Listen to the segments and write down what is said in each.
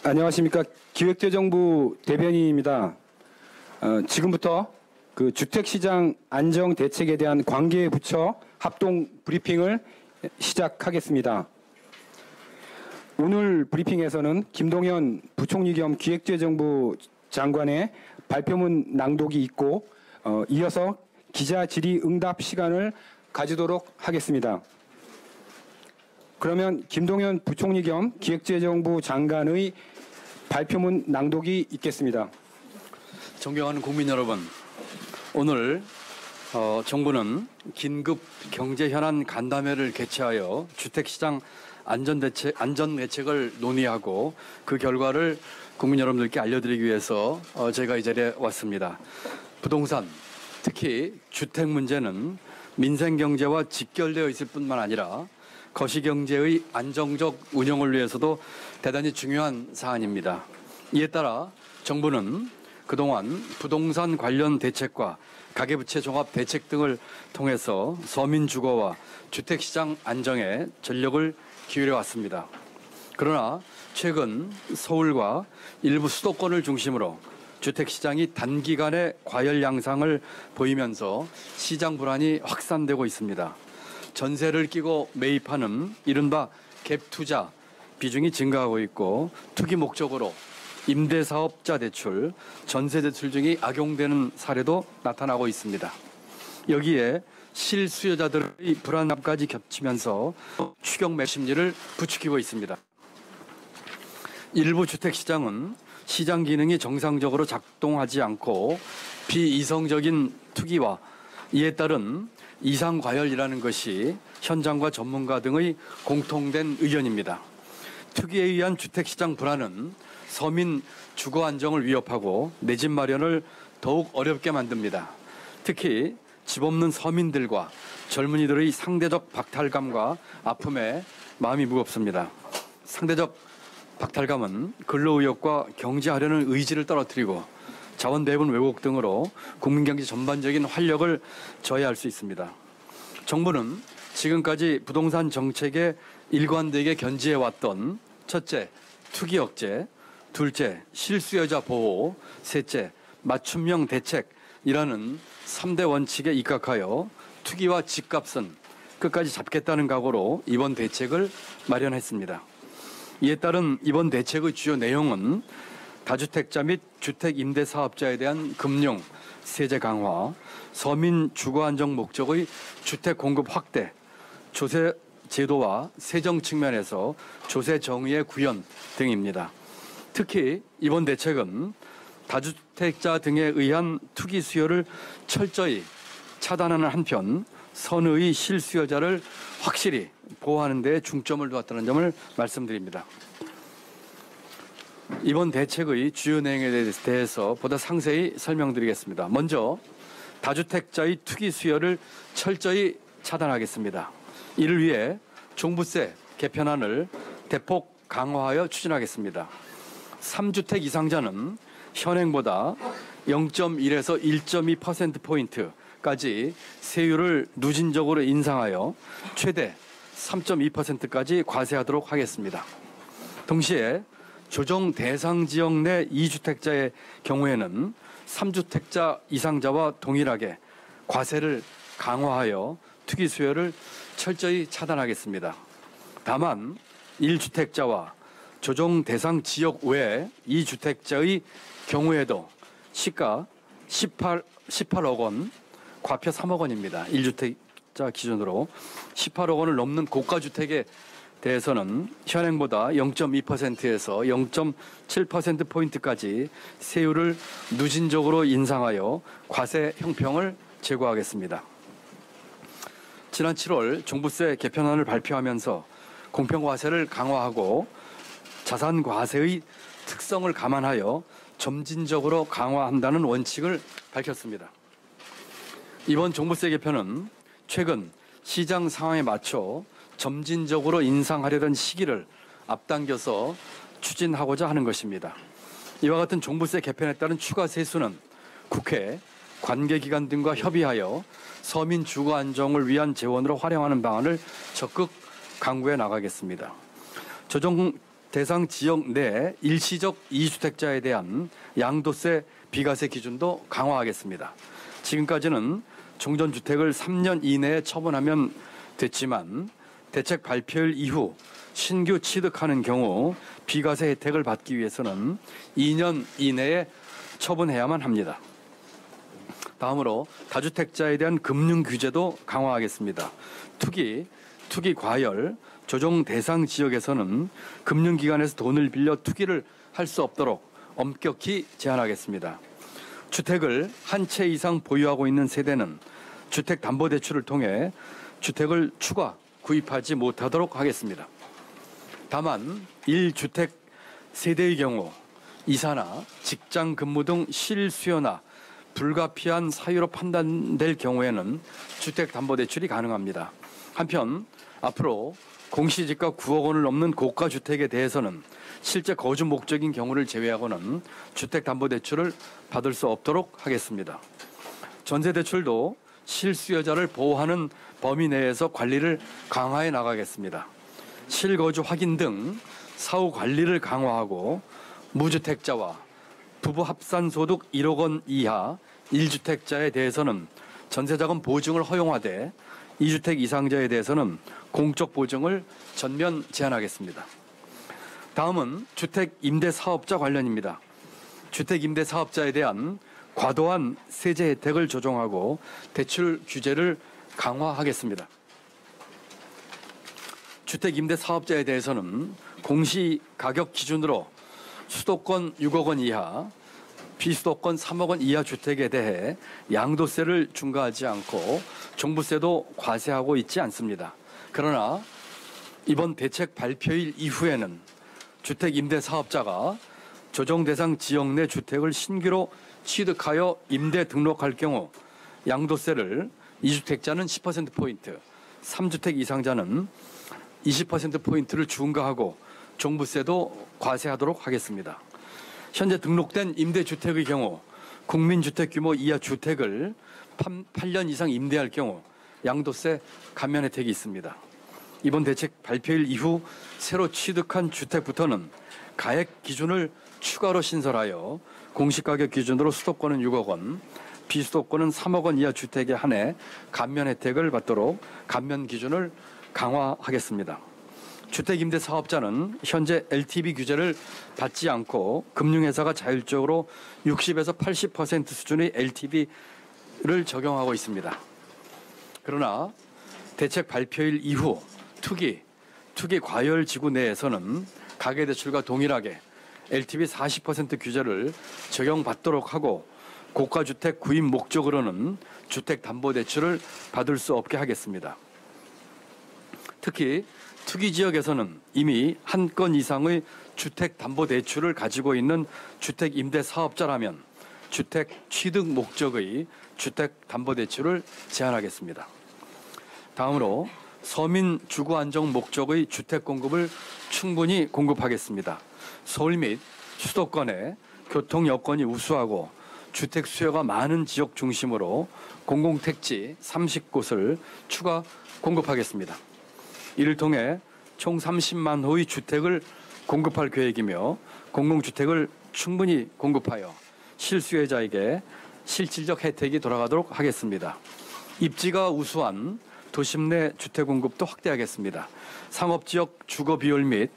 안녕하십니까. 기획재정부 대변인입니다. 지금부터 그 주택시장 안정대책에 대한 관계부처 합동 브리핑을 시작하겠습니다. 오늘 브리핑에서는 김동연 부총리 겸 기획재정부 장관의 발표문 낭독이 있고 이어서 기자 질의응답 시간을 가지도록 하겠습니다. 그러면 김동연 부총리 겸 기획재정부 장관의 발표문 낭독이 있겠습니다. 존경하는 국민 여러분, 오늘 정부는 긴급 경제현안 간담회를 개최하여 주택시장 안전대책을 논의하고 그 결과를 국민 여러분들께 알려드리기 위해서 제가 이 자리에 왔습니다. 부동산, 특히 주택 문제는 민생경제와 직결되어 있을 뿐만 아니라 거시경제의 안정적 운영을 위해서도 대단히 중요한 사안입니다. 이에 따라 정부는 그동안 부동산 관련 대책과 가계부채 종합 대책 등을 통해서 서민 주거와 주택시장 안정에 전력을 기울여 왔습니다. 그러나 최근 서울과 일부 수도권을 중심으로 주택시장이 단기간에 과열 양상을 보이면서 시장 불안이 확산되고 있습니다. 전세를 끼고 매입하는 이른바 갭투자 비중이 증가하고 있고 투기 목적으로 임대사업자 대출, 전세 대출 등이 악용되는 사례도 나타나고 있습니다. 여기에 실수요자들의 불안감까지 겹치면서 추경 매입 심리를 부추기고 있습니다. 일부 주택시장은 시장 기능이 정상적으로 작동하지 않고 비이성적인 투기와 이에 따른 이상 과열이라는 것이 현장과 전문가 등의 공통된 의견입니다. 투기에 의한 주택시장 불안은 서민 주거 안정을 위협하고 내 집 마련을 더욱 어렵게 만듭니다. 특히 집 없는 서민들과 젊은이들의 상대적 박탈감과 아픔에 마음이 무겁습니다. 상대적 박탈감은 근로의욕과 경제하려는 의지를 떨어뜨리고 자원 배분 왜곡 등으로 국민경제 전반적인 활력을 저해할 수 있습니다. 정부는 지금까지 부동산 정책에 일관되게 견지해왔던 첫째, 투기 억제, 둘째, 실수요자 보호, 셋째, 맞춤형 대책이라는 3대 원칙에 입각하여 투기와 집값은 끝까지 잡겠다는 각오로 이번 대책을 마련했습니다. 이에 따른 이번 대책의 주요 내용은 다주택자 및 주택 임대 사업자에 대한 금융, 세제 강화, 서민 주거 안정 목적의 주택 공급 확대, 조세 제도와 세정 측면에서 조세 정의의 구현 등입니다. 특히 이번 대책은 다주택자 등에 의한 투기 수요를 철저히 차단하는 한편 선의 실수요자를 확실히 보호하는 데 중점을 두었다는 점을 말씀드립니다. 이번 대책의 주요 내용에 대해서 보다 상세히 설명드리겠습니다. 먼저 다주택자의 투기 수요를 철저히 차단하겠습니다. 이를 위해 종부세 개편안을 대폭 강화하여 추진하겠습니다. 3주택 이상자는 현행보다 0.1에서 1.2%포인트까지 세율을 누진적으로 인상하여 최대 3.2%까지 과세하도록 하겠습니다. 동시에 조정 대상 지역 내 2주택자의 경우에는 3주택자 이상자와 동일하게 과세를 강화하여 투기 수요를 철저히 차단하겠습니다. 다만 1주택자와 조정 대상 지역 외 2주택자의 경우에도 시가 18억 원, 과표 3억 원입니다. 1주택자 기준으로 18억 원을 넘는 고가주택에 대해서는 현행보다 0.2%에서 0.7%포인트까지 세율을 누진적으로 인상하여 과세 형평을 제고하겠습니다. 지난 7월 종부세 개편안을 발표하면서 공평과세를 강화하고 자산과세의 특성을 감안하여 점진적으로 강화한다는 원칙을 밝혔습니다. 이번 종부세 개편은 최근 시장 상황에 맞춰 점진적으로 인상하려던 시기를 앞당겨서 추진하고자 하는 것입니다. 이와 같은 종부세 개편에 따른 추가 세수는 국회, 관계기관 등과 협의하여 서민 주거 안정을 위한 재원으로 활용하는 방안을 적극 강구해 나가겠습니다. 조정 대상 지역 내 일시적 이주택자에 대한 양도세, 비과세 기준도 강화하겠습니다. 지금까지는 종전주택을 3년 이내에 처분하면 됐지만 대책 발표일 이후 신규 취득하는 경우 비과세 혜택을 받기 위해서는 2년 이내에 처분해야만 합니다. 다음으로 다주택자에 대한 금융 규제도 강화하겠습니다. 투기 과열, 조정 대상 지역에서는 금융기관에서 돈을 빌려 투기를 할 수 없도록 엄격히 제한하겠습니다. 주택을 한 채 이상 보유하고 있는 세대는 주택담보대출을 통해 주택을 추가 구입하지 못하도록 하겠습니다. 다만 1주택 세대의 경우 이사나 직장 근무 등 실수요나 불가피한 사유로 판단될 경우에는 주택담보대출이 가능합니다. 한편 앞으로 공시지가 9억 원을 넘는 고가주택에 대해서는 실제 거주 목적인 경우를 제외하고는 주택담보대출을 받을 수 없도록 하겠습니다. 전세대출도 실수요자를 보호하는 범위 내에서 관리를 강화해 나가겠습니다. 실거주 확인 등 사후 관리를 강화하고 무주택자와 부부 합산소득 1억 원 이하 1주택자에 대해서는 전세자금 보증을 허용하되 2주택 이상자에 대해서는 공적 보증을 전면 제한하겠습니다. 다음은 주택임대사업자 관련입니다. 주택임대사업자에 대한 과도한 세제 혜택을 조정하고 대출 규제를 강화하겠습니다. 주택임대사업자에 대해서는 공시가격 기준으로 수도권 6억 원 이하, 비수도권 3억 원 이하 주택에 대해 양도세를 중과하지 않고 종부세도 과세하고 있지 않습니다. 그러나 이번 대책 발표일 이후에는 주택임대사업자가 조정대상 지역 내 주택을 신규로 취득하여 임대 등록할 경우 양도세를 2주택자는 10%포인트, 3주택 이상자는 20%포인트를 중과하고 종부세도 과세하도록 하겠습니다. 현재 등록된 임대주택의 경우 국민주택 규모 이하 주택을 8년 이상 임대할 경우 양도세 감면 혜택이 있습니다. 이번 대책 발표일 이후 새로 취득한 주택부터는 가액 기준을 추가로 신설하여 공시가격 기준으로 수도권은 6억 원, 비수도권은 3억 원 이하 주택에 한해 감면 혜택을 받도록 감면 기준을 강화하겠습니다. 주택임대사업자는 현재 LTV 규제를 받지 않고 금융회사가 자율적으로 60에서 80% 수준의 LTV를 적용하고 있습니다. 그러나 대책 발표일 이후 투기 과열 지구 내에서는 가계대출과 동일하게 LTV 40% 규제를 적용받도록 하고 고가주택 구입 목적으로는 주택담보대출을 받을 수 없게 하겠습니다. 특히 투기 지역에서는 이미 한 건 이상의 주택담보대출을 가지고 있는 주택임대사업자라면 주택 취득 목적의 주택담보대출을 제한하겠습니다. 다음으로 서민 주거 안정 목적의 주택 공급을 충분히 공급하겠습니다. 서울 및 수도권에 교통 여건이 우수하고 주택 수요가 많은 지역 중심으로 공공택지 30곳을 추가 공급하겠습니다. 이를 통해 총 30만 호의 주택을 공급할 계획이며 공공주택을 충분히 공급하여 실수요자에게 실질적 혜택이 돌아가도록 하겠습니다. 입지가 우수한 도심 내 주택 공급도 확대하겠습니다. 상업지역 주거 비율 및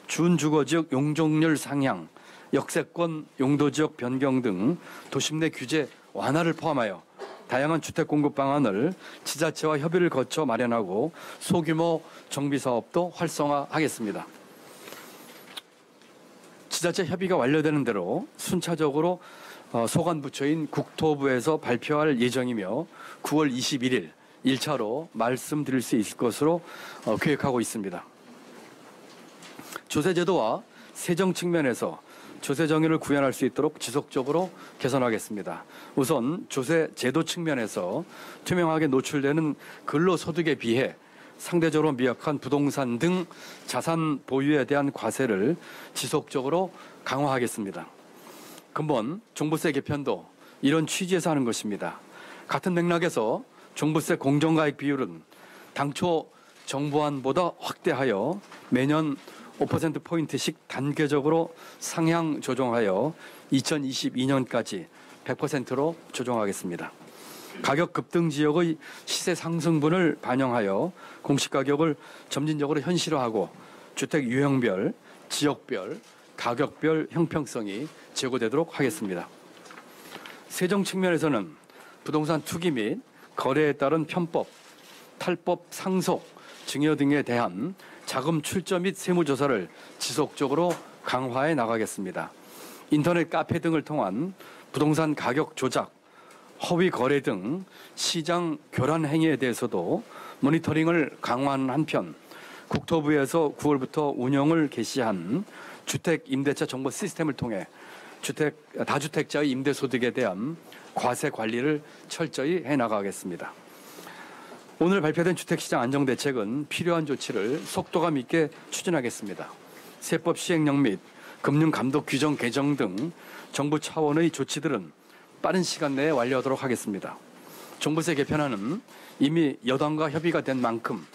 준주거지역 용적률 상향, 역세권 용도지역 변경 등 도심 내 규제 완화를 포함하여 다양한 주택 공급 방안을 지자체와 협의를 거쳐 마련하고 소규모 정비 사업도 활성화하겠습니다. 지자체 협의가 완료되는 대로 순차적으로 소관부처인 국토부에서 발표할 예정이며 9월 21일 1차로 말씀드릴 수 있을 것으로 계획하고 있습니다. 조세제도와 세정 측면에서 조세 정의를 구현할 수 있도록 지속적으로 개선하겠습니다. 우선 조세 제도 측면에서 투명하게 노출되는 근로소득에 비해 상대적으로 미약한 부동산 등 자산 보유에 대한 과세를 지속적으로 강화하겠습니다. 근본 종부세 개편도 이런 취지에서 하는 것입니다. 같은 맥락에서 종부세 공정가액 비율은 당초 정부안보다 확대하여 매년 5%포인트씩 단계적으로 상향 조정하여 2022년까지 100%로 조정하겠습니다. 가격 급등 지역의 시세 상승분을 반영하여 공시가격을 점진적으로 현실화하고 주택 유형별, 지역별, 가격별 형평성이 제고되도록 하겠습니다. 세정 측면에서는 부동산 투기 및 거래에 따른 편법, 탈법 상속, 증여 등에 대한 자금 출처 및 세무조사를 지속적으로 강화해 나가겠습니다. 인터넷 카페 등을 통한 부동산 가격 조작, 허위 거래 등 시장 교란 행위에 대해서도 모니터링을 강화하는 한편 국토부에서 9월부터 운영을 개시한 주택 임대차 정보 시스템을 통해 다주택자의 임대소득에 대한 과세 관리를 철저히 해나가겠습니다. 오늘 발표된 주택시장 안정대책은 필요한 조치를 속도감 있게 추진하겠습니다. 세법 시행령 및 금융감독 규정 개정 등 정부 차원의 조치들은 빠른 시간 내에 완료하도록 하겠습니다. 종부세 개편안은 이미 여당과 협의가 된 만큼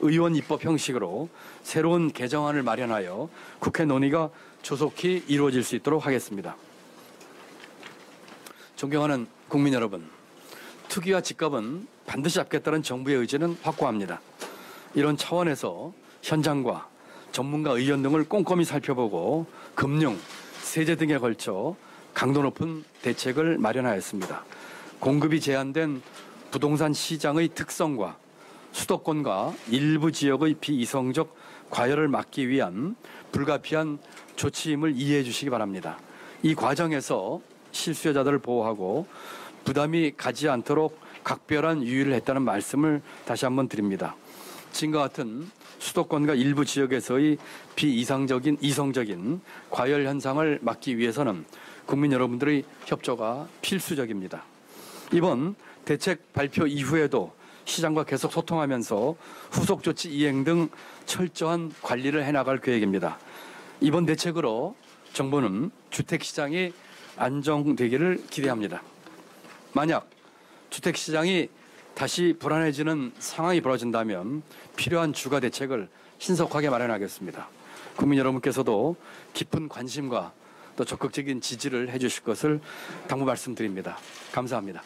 의원 입법 형식으로 새로운 개정안을 마련하여 국회 논의가 조속히 이루어질 수 있도록 하겠습니다. 존경하는 국민 여러분, 투기와 집값은 반드시 잡겠다는 정부의 의지는 확고합니다. 이런 차원에서 현장과 전문가 의견 등을 꼼꼼히 살펴보고 금융, 세제 등에 걸쳐 강도 높은 대책을 마련하였습니다. 공급이 제한된 부동산 시장의 특성과 수도권과 일부 지역의 비이성적 과열을 막기 위한 불가피한 조치임을 이해해 주시기 바랍니다. 이 과정에서 실수요자들을 보호하고 부담이 가지 않도록 각별한 유의를 했다는 말씀을 다시 한번 드립니다. 지금과 같은 수도권과 일부 지역에서의 이성적인 과열 현상을 막기 위해서는 국민 여러분들의 협조가 필수적입니다. 이번 대책 발표 이후에도 시장과 계속 소통하면서 후속 조치 이행 등 철저한 관리를 해나갈 계획입니다. 이번 대책으로 정부는 주택시장이 안정되기를 기대합니다. 만약 주택시장이 다시 불안해지는 상황이 벌어진다면 필요한 추가 대책을 신속하게 마련하겠습니다. 국민 여러분께서도 깊은 관심과 또 적극적인 지지를 해주실 것을 당부 말씀드립니다. 감사합니다.